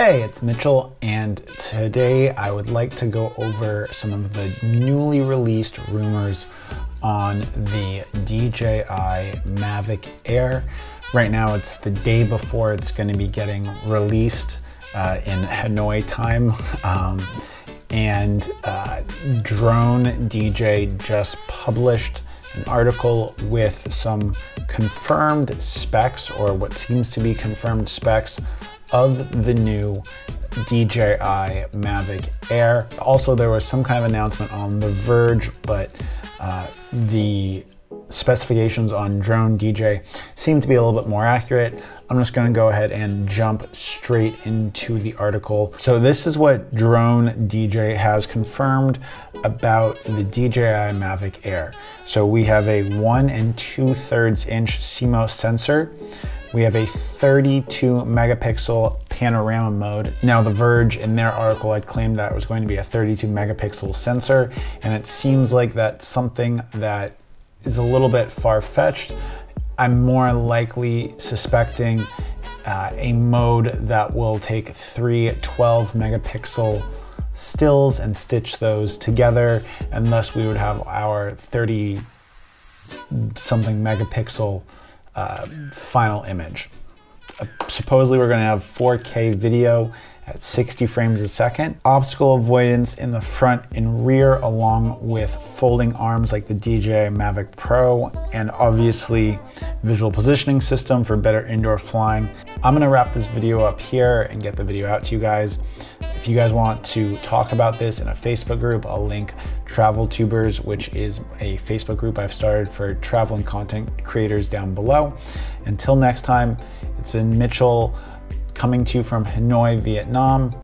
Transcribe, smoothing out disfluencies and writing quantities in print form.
Hey, it's Mitchell, and today I would like to go over some of the newly released rumors on the DJI Mavic Air. Right now it's the day before it's going to be getting released in Hanoi time, and Drone DJ just published an article with some confirmed specs, or what seems to be confirmed specs, of the new DJI Mavic Air. Also, there was some kind of announcement on The Verge, but the specifications on Drone DJ seem to be a little bit more accurate. I'm just going to go ahead and jump straight into the article. So this is what Drone DJ has confirmed about the DJI Mavic Air. So we have a 1 2/3 inch CMOS sensor. We have a 32 megapixel panorama mode. Now The Verge, in their article, had claimed that it was going to be a 32 megapixel sensor, and it seems like that's something that is a little bit far-fetched. I'm more likely suspecting a mode that will take 3 12 megapixel stills and stitch those together, and thus we would have our 30 something megapixel final image. Supposedly we're going to have 4K video at 60 frames a second, obstacle avoidance in the front and rear, along with folding arms like the DJI Mavic Pro, and obviously visual positioning system for better indoor flying. I'm going to wrap this video up here and get the video out to you guys. If you guys want to talk about this in a Facebook group, I'll link Travel Tubers, which is a Facebook group I've started for traveling content creators, down below. Until next time, it's been Mitchell, coming to you from Hanoi, Vietnam.